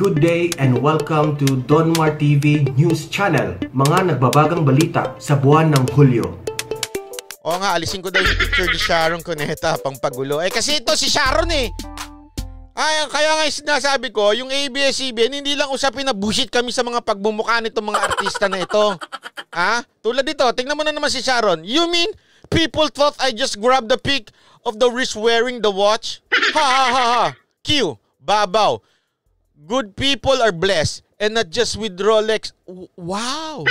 good day and welcome to Donmar TV News Channel. Mga nagbabagang balita sa buwan ng Hulyo. Oo nga, alisin ko daw yung picture ni Sharon Cuneta pang pagulo. Eh kasi ito si Sharon eh. Ay, kaya nga sinasabi ko, yung ABS-CBN, hindi lang usapin na bullshit kami sa mga pagbumuka nitong mga artista na ito. Ha? Tulad dito, tingnan mo na naman si Sharon. You mean people thought I just grabbed the pic of the wrist wearing the watch? Ha ha ha ha. Q, babaw. Good people are blessed and not just with Rolex. Wow.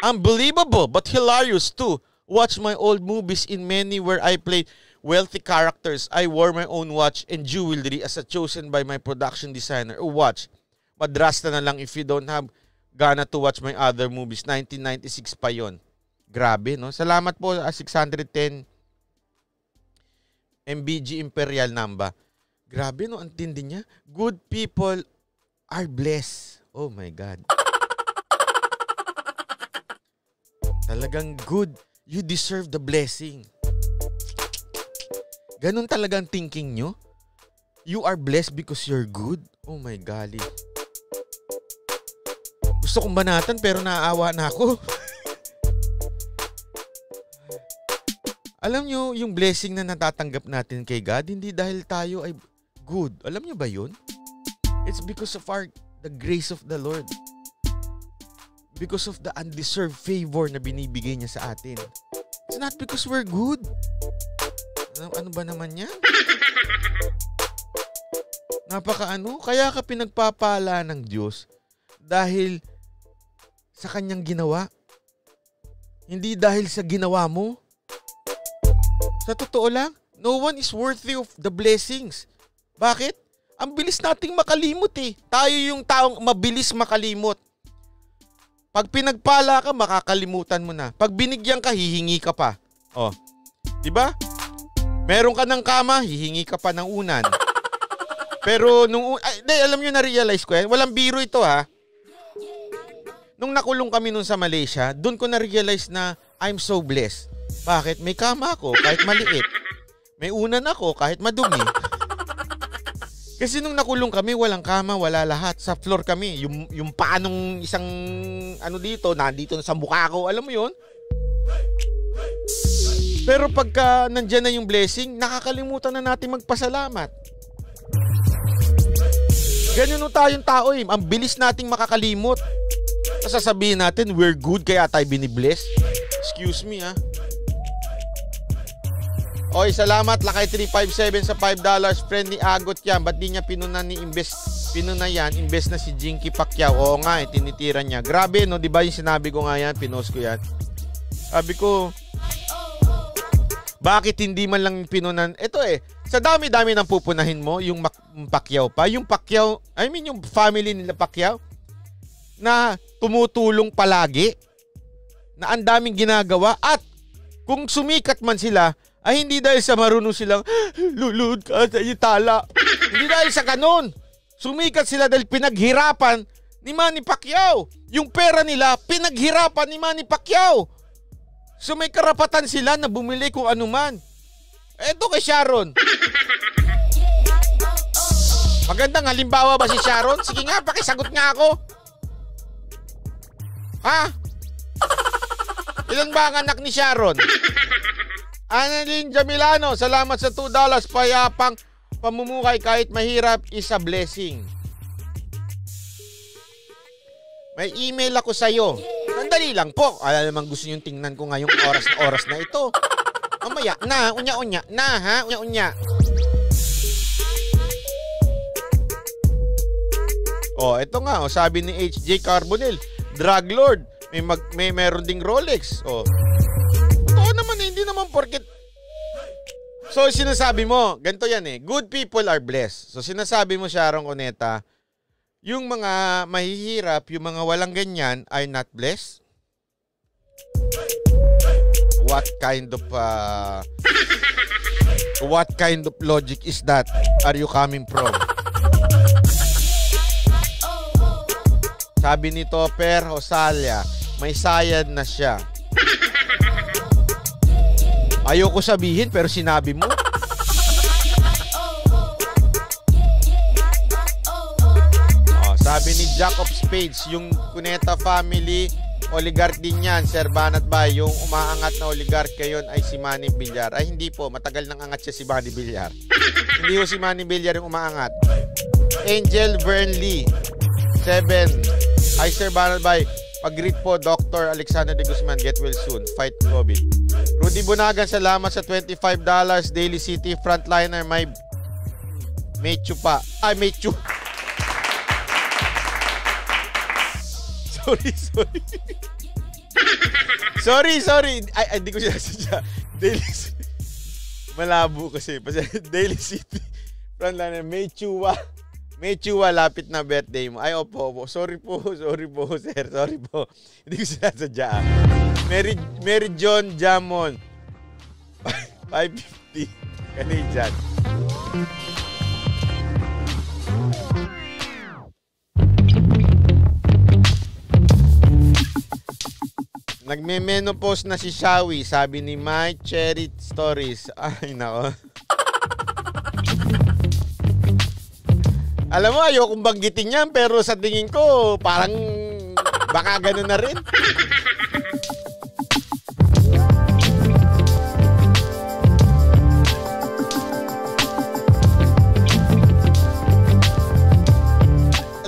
Unbelievable but hilarious too. Watch my old movies in many where I played wealthy characters. I wore my own watch and jewelry as a chosen by my production designer. Watch. Madrasta na lang if you don't have gana to watch my other movies. 1996 pa yon. Grabe, no? Salamat po 610 MBG Imperial Namba. Grabe, no? Ang tindi niya. Good people are blessed. Oh my God. Talagang good. You deserve the blessing. Ganun talagang thinking nyo? You are blessed because you're good? Oh my golly. Gusto kong banatan pero naaawa na ako. Alam nyo, yung blessing na natatanggap natin kay God, hindi dahil tayo ay good. Alam nyo ba yun? It's because of the grace of the Lord. Because of the undeserved favor na binibigay niya sa atin. It's not because we're good. Ano ba naman yan? Kaya ka pinagpapala ng Diyos dahil sa kanyang ginawa. Hindi dahil sa ginawa mo. Sa totoo lang, no one is worthy of the blessings. Bakit? Ang bilis nating makalimot eh. Tayo yung taong mabilis makalimot. Pag pinagpala ka, makakalimutan mo na. Pag binigyan ka, hihingi ka pa. Oh. 'Di ba? Meron ka ng kama, hihingi ka pa ng unan. Pero alam niyo, na-realize ko yan. Walang biro ito ha. Nung nakulong kami nun sa Malaysia, doon ko na-realize na I'm so blessed. Bakit? May kama ako kahit maliit. May unan ako kahit madumi. Kasi nung nakulong kami, walang kama, wala lahat. Sa floor kami. Yung paanong isang dito, nandito sa mukha ko. Alam mo yun? Pero pagka nandyan na yung blessing, nakakalimutan na natin magpasalamat. Ganyan no tayong tao eh. Ang bilis nating makakalimot. Sasabihin natin, we're good kaya tayo binibless. Excuse me ha. Oy, salamat Lakay 357 sa $5. Friend ni Agot yan. Ba't di niya pinuna yan? Imbes na si Jinky Pacquiao. Oo nga eh, tinitira niya. Grabe no, di ba yung sinabi ko nga yan? Pinost ko yan. Sabi ko, bakit hindi man lang pinunan? Ito eh, sa dami-dami ng pupunahin mo, yung Pacquiao pa. Yung Pacquiao, yung family nila Pacquiao, na tumutulong palagi, na ang daming ginagawa, at kung sumikat man sila, ay hindi dahil sa marunong silang lulud ka sa itala. Hindi dahil sa kanon. Sumikat sila dahil pinaghirapan ni Manny Pacquiao. Yung pera nila, pinaghirapan ni Manny Pacquiao. So may karapatan sila na bumili kung anuman. Eto kay Sharon. Magandang halimbawa ba si Sharon? Sige nga, pakisagot nga ako. Ha? Ilan ba ang anak ni Sharon? Annalyn Jamilano, salamat sa $2. Payapang pamumuhay kahit mahirap is a blessing. May email ako sa'yo. Sandali lang po. Alam naman gusto nyo tingnan ko ngayong oras na ito. Mamaya na, unya-unya na ha, unya-unya. Oh, ito nga, sabi ni HJ Carbonell, drug lord, meron ding Rolex. Oh. Totoo naman, hindi naman porket. So sinasabi mo, ganito yan eh, good people are blessed. So sinasabi mo, Sharon Cuneta, yung mga mahihirap, yung mga walang ganyan are not blessed? What kind of logic is that? Are you coming from? Sabi ni Topper Osalia, may sayad na siya. Ayoko sabihin pero sinabi mo. Sabi ni Jack of Spades, yung Cuneta family, oligarch din yan, Sir Banat Bay. Yung umaangat na oligarch ngayon ay si Manny Villar. Ay hindi po, matagal nang angat siya si Manny Villar. Hindi po si Manny Villar yung umaangat. Angel Vernley 7. Hi Sir Banat Bay. Pag-greet po, Dr. Alexander de Guzman, get well soon. Fight COVID. Rudy Bunagan, salamat sa $25. Daily City frontliner, may chupa. Ay, may chu. Sorry. Ay, hindi ko sinasadya. Daily City. Malabo kasi. Daily City frontliner, may chuwa. May chuwa, lapit na birthday mo. Ay, opo. Sorry po, sir. Sorry po. Hindi ko sinasadya. Mary John Jamon. 550. Canadian. Nagme-menopause na si Shawi, sabi ni My Cherry Stories. Ay, nako. Alam mo, ayokong banggitin yan, pero sa tingin ko, parang baka gano'n na rin.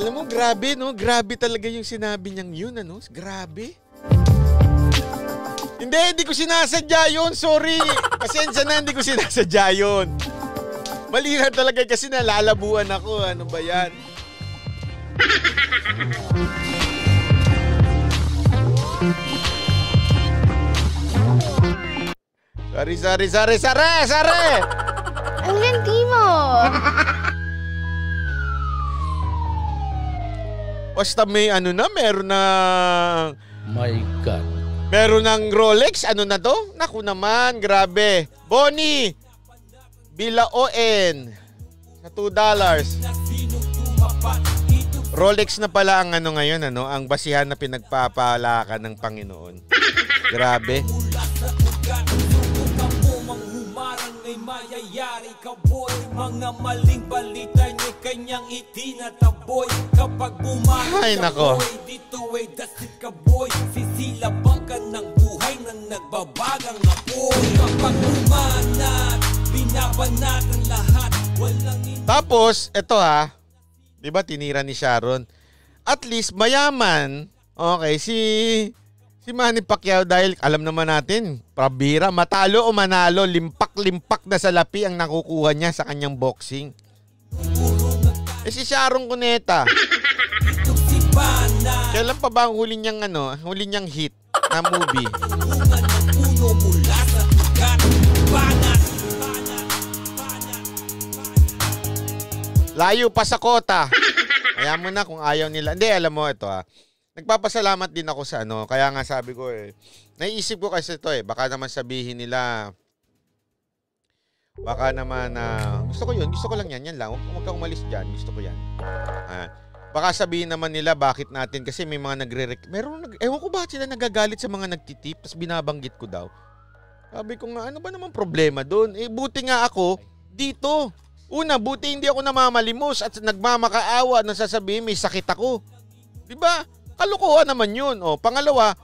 Alam mo, grabe, no? Grabe talaga yung sinabi niyang yun, ano? Grabe. Hindi ko sinasadya yun. Sorry. Pasensya na, hindi ko sinasadya yun. Mali na talaga kasi nalalabuan ako. Ano ba yan? Sorry! Ang landi mo! Basta may ano na, meron na... My God. Meron ng Rolex. Ano na to? Naku naman, grabe. Bonnie! Bilaoen na $2. Rolex na pala ang ano ngayon, ano, ang basihan na pinagpapalakan ng Panginoon. Grabe. Ay, nako. Tapos, eto ha, di ba tinira ni Sharon? At least, mayaman, okay, si Manny Pacquiao dahil alam naman natin, prabira, matalo o manalo, limpak-limpak na salapi ang nakukuha niya sa kanyang boxing. Eh si Sharon Cuneta, kailan pa ba ang huli niyang hit na movie? Layo pa sa kota. Kaya mo na kung ayaw nila. Hindi, alam mo ito ha. Nagpapasalamat din ako sa ano. Kaya nga sabi ko naiisip ko kasi ito baka naman sabihin nila. Baka naman gusto ko yun. Gusto ko lang yan. Yan lang. Huwag kang umalis dyan. Gusto ko yan. Baka sabihin naman nila bakit natin. Kasi may mga ewan ko ba sila nagagalit sa mga nagtitip. Tapos binabanggit ko daw. Sabi ko nga, ano ba naman problema doon? Buti nga ako dito. Una, buti hindi ako namamalimos at nagmamakaawa na sasabihin may sakit ako. Diba? Kalukuhan naman yun. Pangalawa,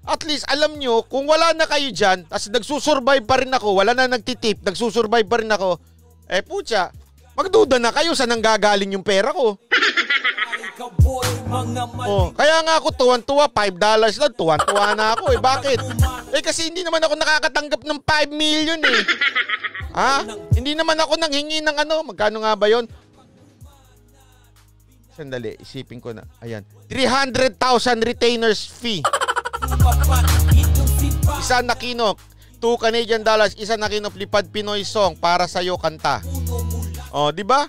at least alam nyo, kung wala na kayo dyan, tapos nagsusurvive pa rin ako, wala na nagtitip, nagsusurvive pa rin ako, putya, magduda na kayo saan nanggagaling yung pera ko. Kaya nga ako tuwan-tuwa, $5 lang, tuwan-tuwa na ako. Bakit? Kasi hindi naman ako nakakatanggap ng 5 million Hindi naman ako nanghingi ng magkano nga ba yun? Sandali, isipin ko na. Ayan. 300,000 retainers fee. Isa na kinop, $2 Canadian, isa na kinop lipad Pinoy song para sa'yo kanta. Di ba?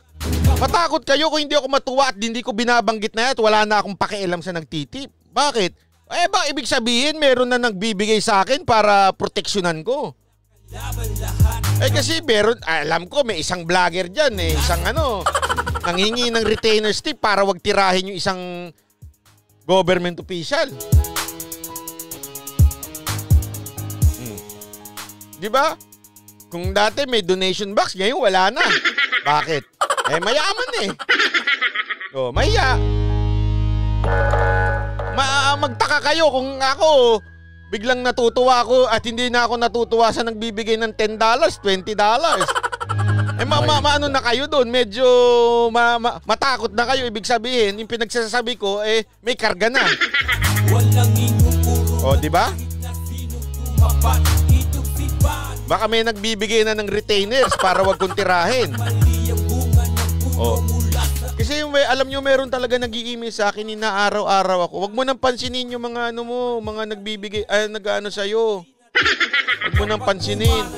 Matakot kayo kung hindi ako matuwa at hindi ko binabanggit na yan at wala na akong pakialam sa nagtitip. Bakit? Ba ibig sabihin meron na nagbibigay sa akin para proteksyonan ko. Kasi meron, alam ko may isang vlogger dyan isang nanghingi ng retainers tip para wag tirahin yung isang government official. Di ba? Kung dati may donation box, ngayon wala na. Bakit? Mayaman Maya. Magtaka kayo kung ako biglang natutuwa ako at hindi na ako natutuwa sa nagbibigay ng $10, $20. Ano na kayo doon? Medyo matakot na kayo. Ibig sabihin, yung pinagsasabi ko, may karga na. O, di ba? Baka may nagbibigay na ng retainers para wag kong tirahin. O. Kasi alam nyo, meron talaga nag-i-email sa akin, inaaraw-araw ako. Wag mo nang pansinin yung mga mga nagbibigay, nag-ano sa'yo. Wag mo nang pansinin.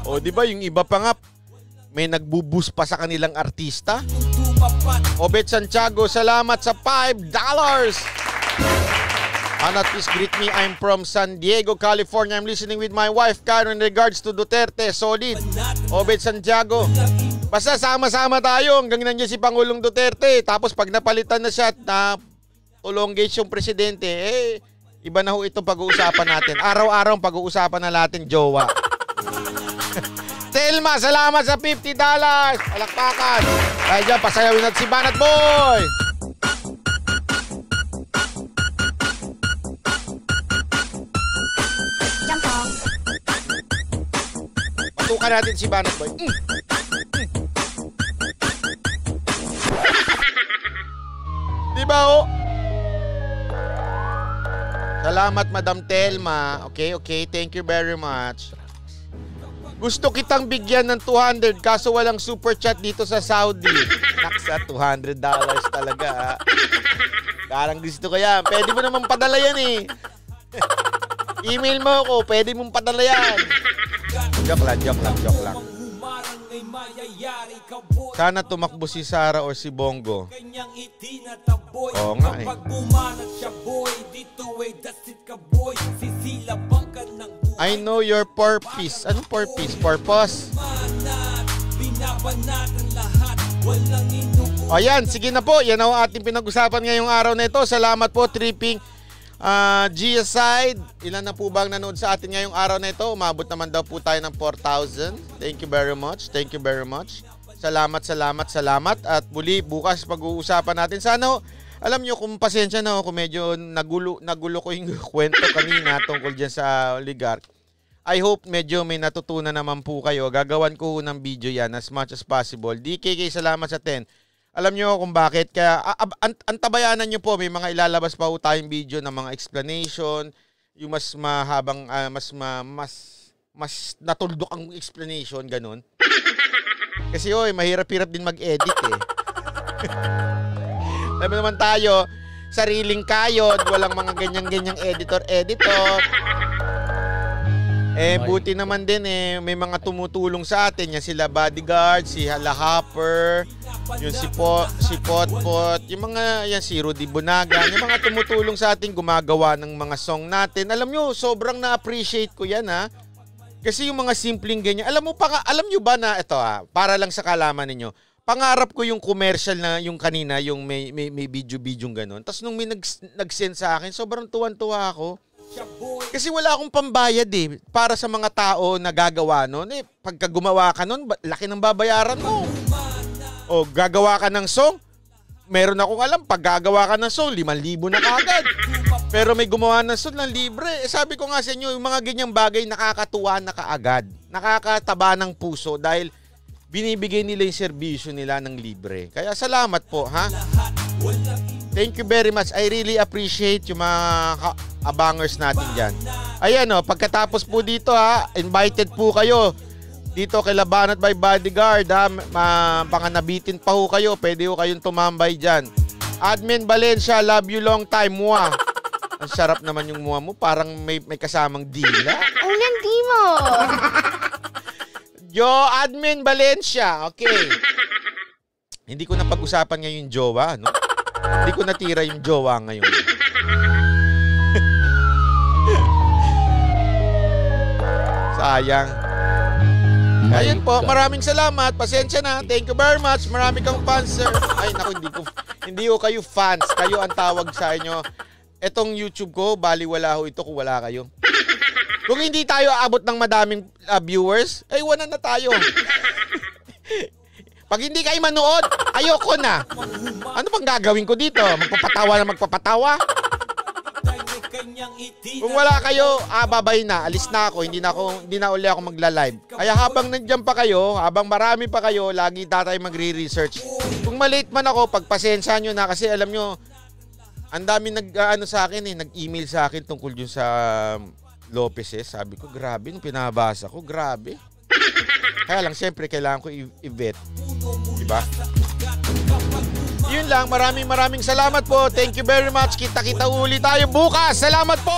O, di ba yung iba pa nga, may nagbo-boost pa sa kanilang artista? Obet Santiago, salamat sa $5. Anat, please greet me. I'm from San Diego, California. I'm listening with my wife, Karen, in regards to Duterte. Solid. Obet Santiago. Basta sama-sama tayo hanggang nandiyan si Pangulong Duterte. Tapos pag napalitan na siya at tulonggate yung presidente, iba na ho itong pag-uusapan natin. Araw-araw pag-uusapan na natin, jowa. Telma, salamat sa $50. Palakpakan. Kaya dyan, pasayawin natin si Banat Boy. Patukan natin si Banat Boy. Diba ho? Salamat, Madam Telma. Okay. Thank you very much. Gusto kitang bigyan ng 200 kaso walang super chat dito sa Saudi. Naksa, $200 talaga. Karang gusto ko yan. Pwede mo naman padala yan eh. Email mo ako, pwede mong padala yan. Joke lang. Sana tumakbo si Sara or si Bongo. Oo nga eh. I know your purpose. Anong purpose? Purpose? Ayan, sige na po. Yan ang ating pinag-usapan ngayong araw na ito. Salamat po, Tripping G-Side. Ilan na po bang nanood sa atin ngayong araw na ito? Umabot naman daw po tayo ng 4,000. Thank you very much. Salamat. At muli, bukas pag-uusapan natin. Sana alam nyo, kung pasensya na ako, medyo nagulo ko yung kwento kanina tungkol dyan sa oligarch. I hope medyo may natutunan naman po kayo. Gagawan ko ng video yan as much as possible. DKK, salamat sa 10. Alam nyo kung bakit. Kaya antabayanan nyo po, may mga ilalabas pa po tayong video ng mga explanation. Yung mas mahabang, mas natuldok ang explanation, ganun. Kasi mahirap-hirap din mag-edit eh. Alam naman tayo, sariling kayod, walang mga ganyang-ganyang editor. Buti naman din may mga tumutulong sa atin. Yan sila Bodyguard, si Hala Hopper, yung si Potpot, yung mga yan si Rudy Bunagan, yung mga tumutulong sa atin gumagawa ng mga song natin. Alam nyo, sobrang na-appreciate ko yan ha. Kasi yung mga simpleng ganyan. Alam nyo ba na ito para lang sa kalaman ninyo. Pangarap ko yung commercial na yung kanina, yung may video gano'n. Tapos nung may nag-send sa akin, sobrang tuwan-tuwa ako. Kasi wala akong pambayad para sa mga tao na gagawa nun. Pagka gumawa ka nun, laki ng babayaran mo. O gagawa ka ng song, meron akong alam, pag gagawa ka ng song, 5,000 na kagad. Pero may gumawa ng song ng libre. Sabi ko nga sa inyo, yung mga ganyang bagay nakakatuwa na kaagad. Nakakataba ng puso dahil binibigay nila yung serbisyo nila ng libre. Kaya salamat po, ha? Thank you very much. I really appreciate yung mga abangers natin dyan. Ayan pagkatapos po dito invited po kayo dito kay Labanat by Bodyguard nabitin pa ho kayo. Pwede ho kayong tumambay dyan. Admin Valencia, love you long time, muha. Ang sarap naman yung muha mo. Parang may kasamang dila. Ulan, di mo. Yo, Admin Valencia. Okay. Hindi ko na pag-usapan ngayon yung jowa, no? Hindi ko natira yung jowa ngayon. Sayang. Ayan po, maraming salamat. Pasensya na. Thank you very much. Marami kang fans, sir. Ay, naku, hindi ko kayo fans. Kayo ang tawag sa inyo. Etong YouTube ko, baliwala ho ito kung wala kayo. Kung hindi tayo aabot ng madaming viewers, ay 1 na tayo. Pag hindi kayo manood, ayoko na. Ano bang gagawin ko dito? Magpapatawa? Kung wala kayo, babay na. Alis na ako. Hindi na uli ako magla-live. Kaya habang nandiyan pa kayo, habang marami pa kayo, lagi tayo magre-research. Kung malate man ako, pagpasensya nyo na kasi alam nyo, ang dami sa akin nag-email sa akin tungkol dun sa Lopez. Sabi ko, grabe, nung pinabasa ko, grabe. Kaya lang, syempre, kailangan ko i-vet. Diba? Yun lang, maraming salamat po. Thank you very much. Kita-kita uli tayo bukas. Salamat po!